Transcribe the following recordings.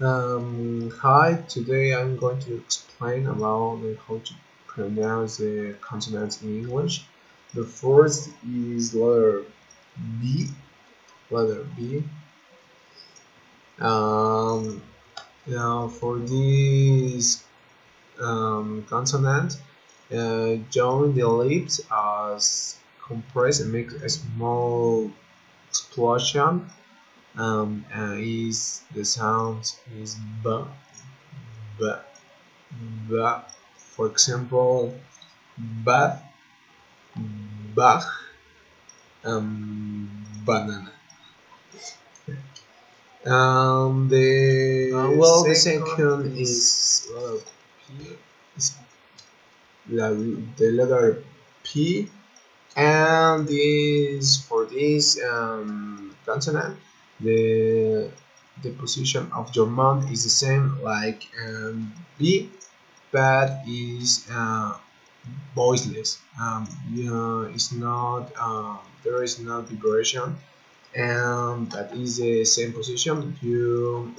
Hi, today I'm going to explain about how to pronounce the consonants in English. The first is B, letter B. Um, Now for this consonant, join the lips as compress and make a small explosion. Is the sound is B, B. For example, bath, bath, banana. The second is P, is the letter P, and this for this consonant, the the position of your mouth is the same like B, but is voiceless. It's not there is no vibration, and that is the same position. You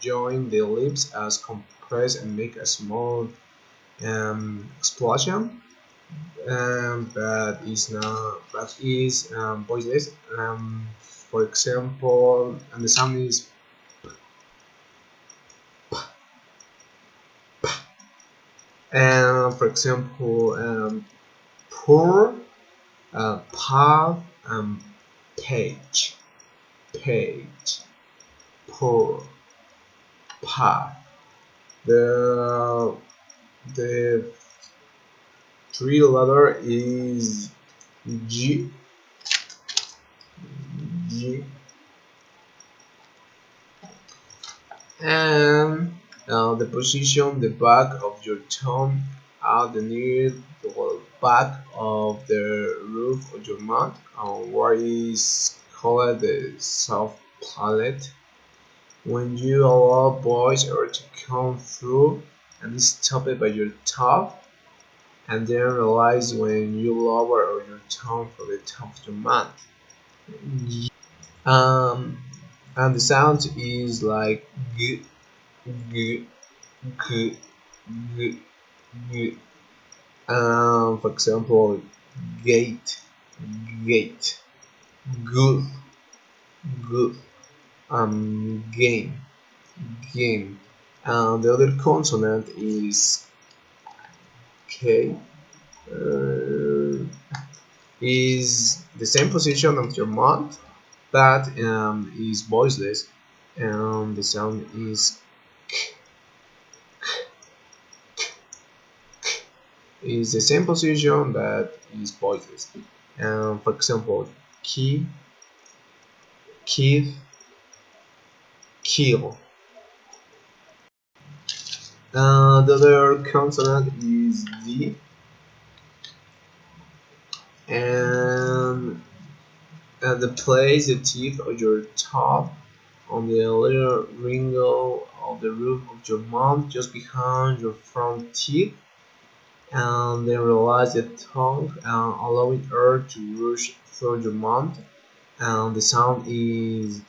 join the lips as compress and make a small explosion, but is voiceless. For example, and the sound is for example pour, path, page, page, pour, path. The three letter is G, G, and the position the back of your tongue at the near the back of the roof of your mouth, what is called the soft palate. When you allow voice air to come through and stop it by your tongue, and then realize when you lower your tongue from the top of your mouth. Um, and the sound is like g, g, g, g, g. For example, gate, gate, good, good. Game, game. The other consonant is K. Is the same position of your mouth, but is voiceless, and the sound is the same position but is voiceless. For example, key, kid, kill. The other consonant is D, and the place the tip of your top on the little wrinkle of the roof of your mouth just behind your front teeth, and then relax the tongue, allowing air to rush through your mouth, and the sound is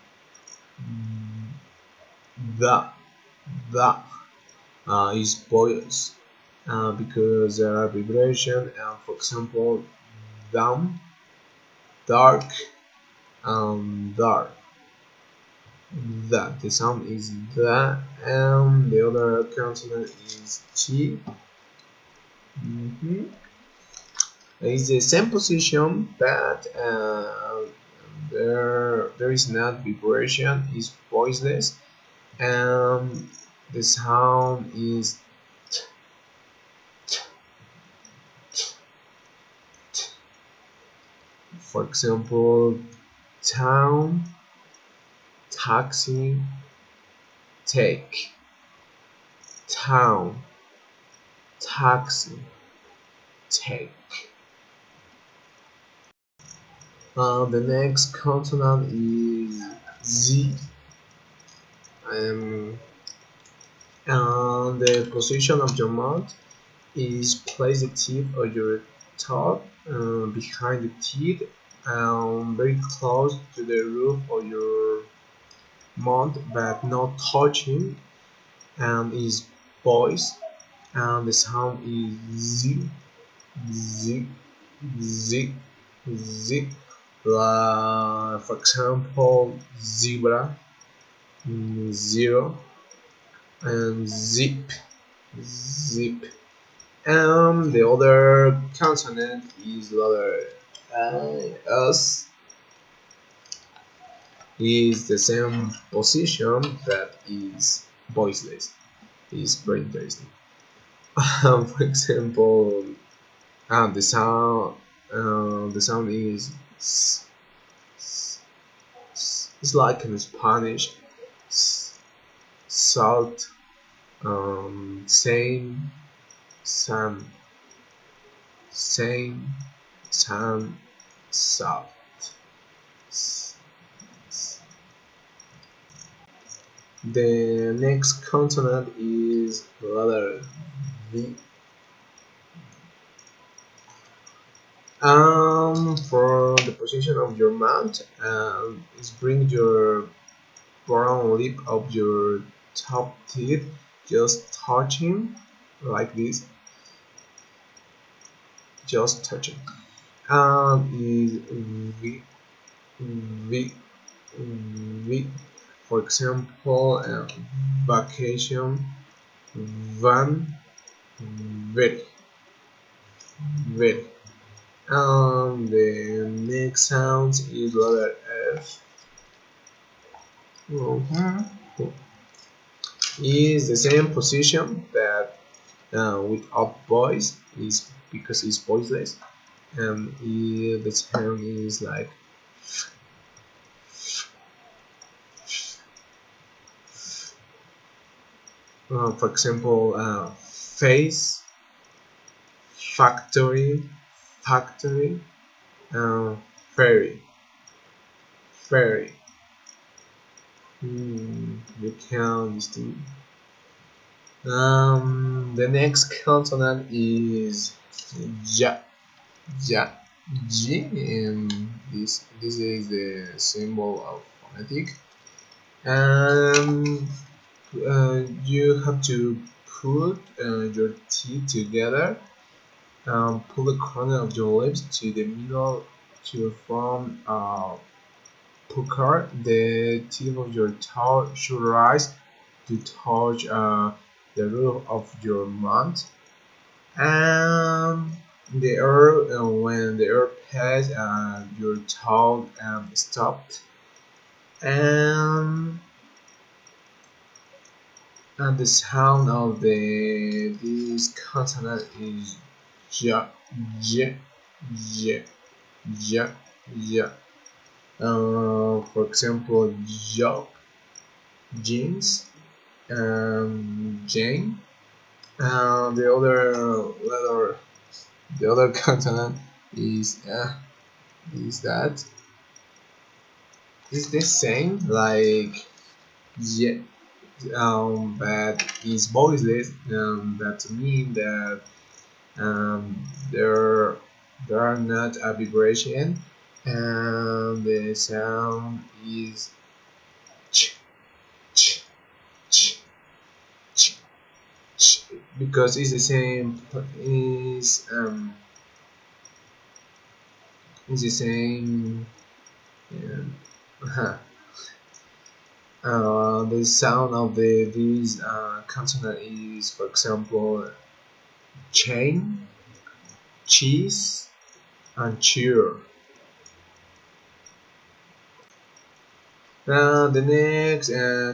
the the is voice, because there are vibration, for example, down, dark, dark. That the sound is the, and the other consonant is T. It's the same position, but there is not vibration. It's voiceless, and the sound is t, t, t, t. For example, town, taxi, take, town, taxi, take. The next consonant is Z, and the position of your mouth is place the tip of your tongue behind the teeth and very close to the roof of your month but not touching, and is voice, and the sound is z, z, z, z. For example, zebra, zero, and zip, zip. And the other consonant is letter S, is the same position that is voiceless. Is very interesting. For example, the sound is it's like in Spanish, salt, same, sun, same, sun, salt. The next consonant is letter V. For the position of your mouth, is bring your bottom lip of your top teeth just touching like this, just touching. And is V, V, V. For example, vacation, van, very, very. And the next sound is letter F. Is the same position that without voice, is because it's voiceless, and the sound is like for example, face, factory, factory, ferry, ferry. You can distinguish. The next consonant is ja, ja, G, and this is the symbol of phonetic. And you have to put your teeth together, pull the corner of your lips to the middle to form a pucker. The tip of your tongue should rise to touch the roof of your mouth, and the air when the air passes your tongue stopped, and the sound of this consonant is ja, j, j, ja, ja. For example, job, jeans, Jane. The other letter, the other consonant is that is the same like yeah, but is voiceless. That means that there are not a vibration, and the sound is ch, ch, ch, ch, ch, because it's the same is the same. Yeah. The sound of this consonant is, for example, chain, cheese, and cheer. Now the next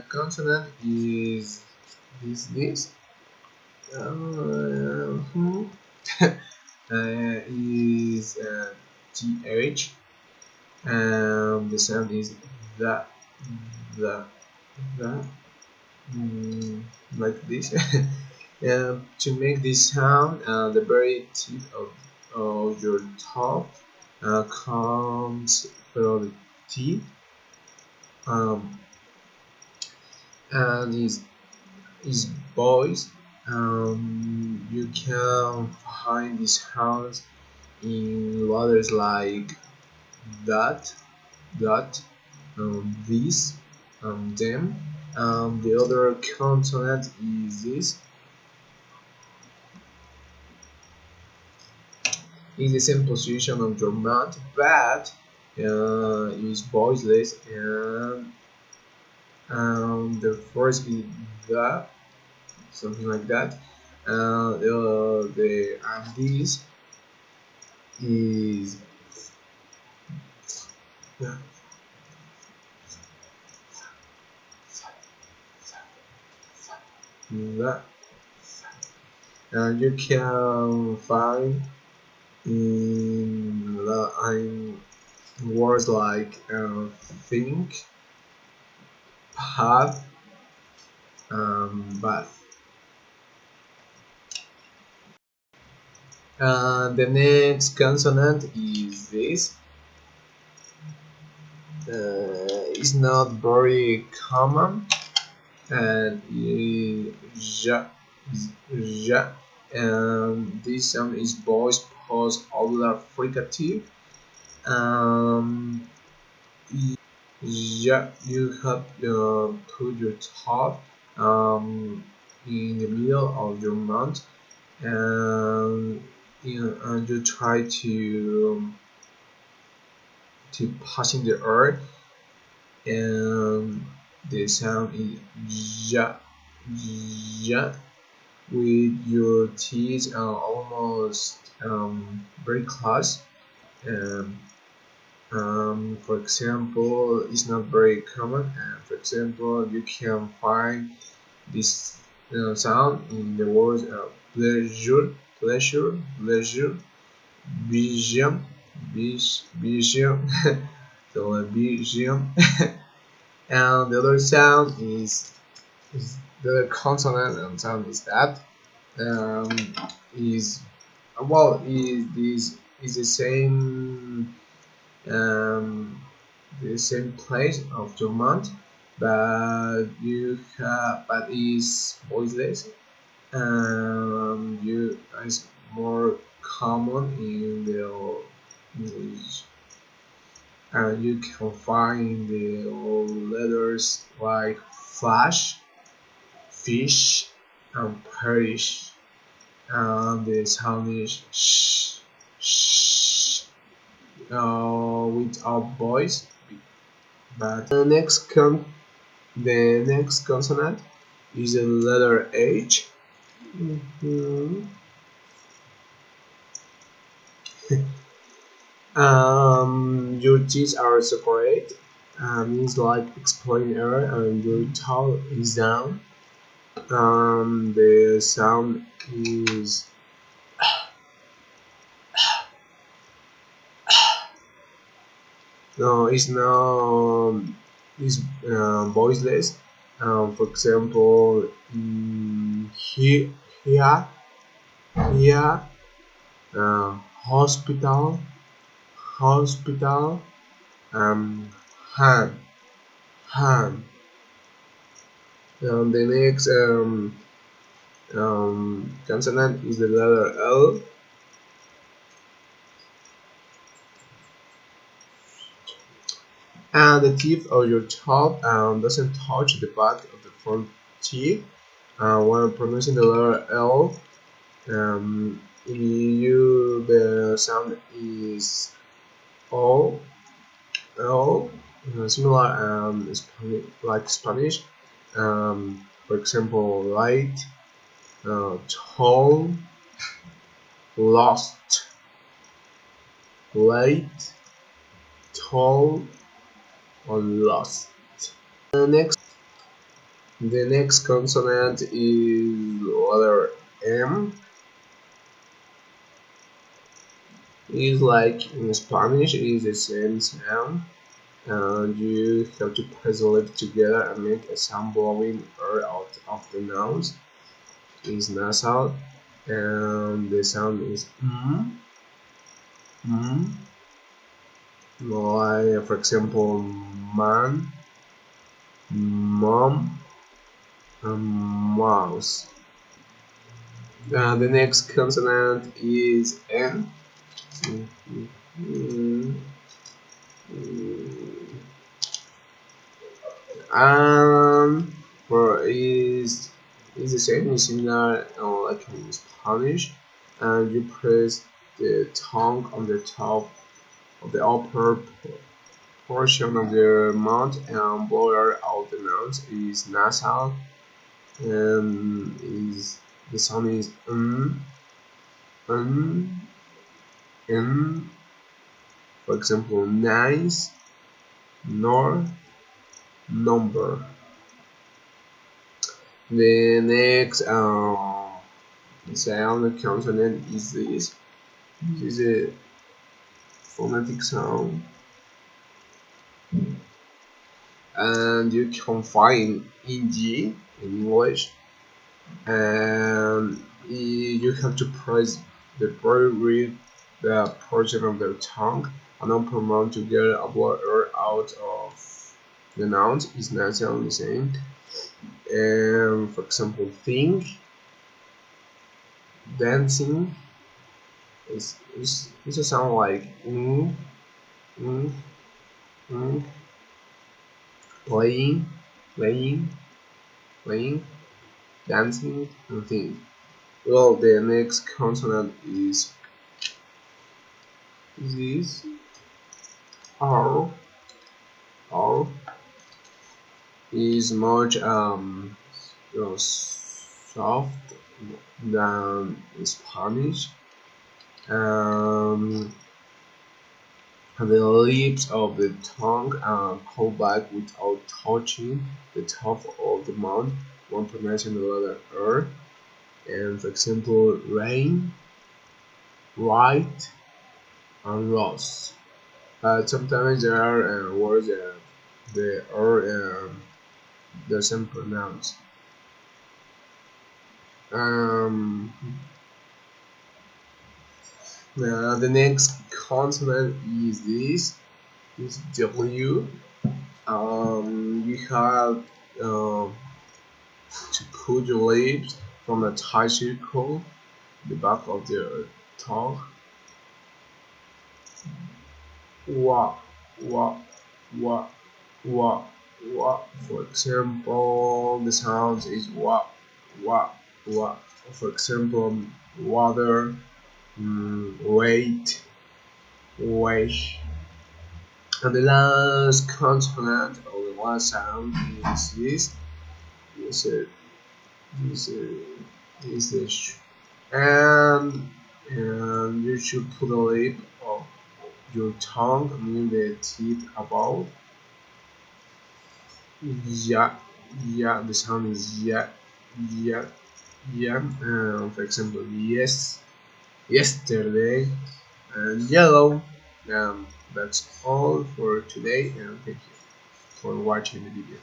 consonant is this. Is th, and the sound is the the the like this. To make this sound, the very tip of your tongue comes through the teeth, and is voice. You can find this sound in letters like that, this, them. The other consonant is this. Is the same position of your mouth, but is voiceless, and the first is the, something like that. And this is the, and you can find in words like think, path, bath. The next consonant is this. It's not very common, and ja, ja, and this sound is voice post ovular fricative. Um, yeah, you have put your thought in the middle of your mouth, and and you try to passing the air, and the sound is ja, ja, with your teeth almost very close. Um, for example, it's not very common. For example, you can find this sound in the words pleasure, pleasure, pleasure, vision, vision, television, and the other sound is the other consonant and sound is that um, is well is um, the same place of your mouth, but you have but is voiceless. You is more common in the English, and you can find the letters like flash, fish, and perish, and the sound is sh, without voice. But the next consonant is the letter H. Mhm. Your teeth are separate. Means like exploring air, and your tongue is down. The sound is no, it's no, is voiceless. For example, here, here, here, hospital, hospital, um, hand, hand. The next consonant is the letter L, and the tip of your tongue doesn't touch the back of the front teeth. When pronouncing the letter L, the sound is O, L, similar like Spanish. For example, light, tall, lost, late, tall, or lost. The next consonant is letter M. Is like in Spanish, it is the same sound, and you have to press the lips together and make a sound blowing air out of the nose. It's nasal, and the sound is mm, like for example, man, mom, and mouse. The next consonant is N. And for is the same, is similar like in Spanish, and you press the tongue on the top of the upper portion of the mouth and blur out the nose. Is nasal, and is the sound is um, for example, nice, nor, number. The next sound consonant is this. This is a phonetic sound, and you can find ing in English, and you have to press the very the portion of the tongue and upper mouth to get a blur out of the nouns. Is not sound the same. And for example, think, dancing is a sound like mm, mm, playing, playing, playing, dancing, and think. Well, the next consonant is this R. R is much soft than Spanish. The lips of the tongue pull back without touching the top of the mouth when pronouncing the letter R. And for example, rain, right, and rose. Sometimes there are words that the R doesn't pronounce. The next consonant is this. This W. You have to put your lips from a tight circle, the back of the tongue. Wa, wa, wa, wa, wa. For example, the sound is wa, wa, wa. For example, water, wait, wait. And the last consonant or the last sound is this. This this this sh. And you should put the lip of your tongue near the teeth above. Yeah, yeah. The sound is yeah, yeah, yeah. For example, yes, yesterday, and yellow. That's all for today, and thank you for watching the video.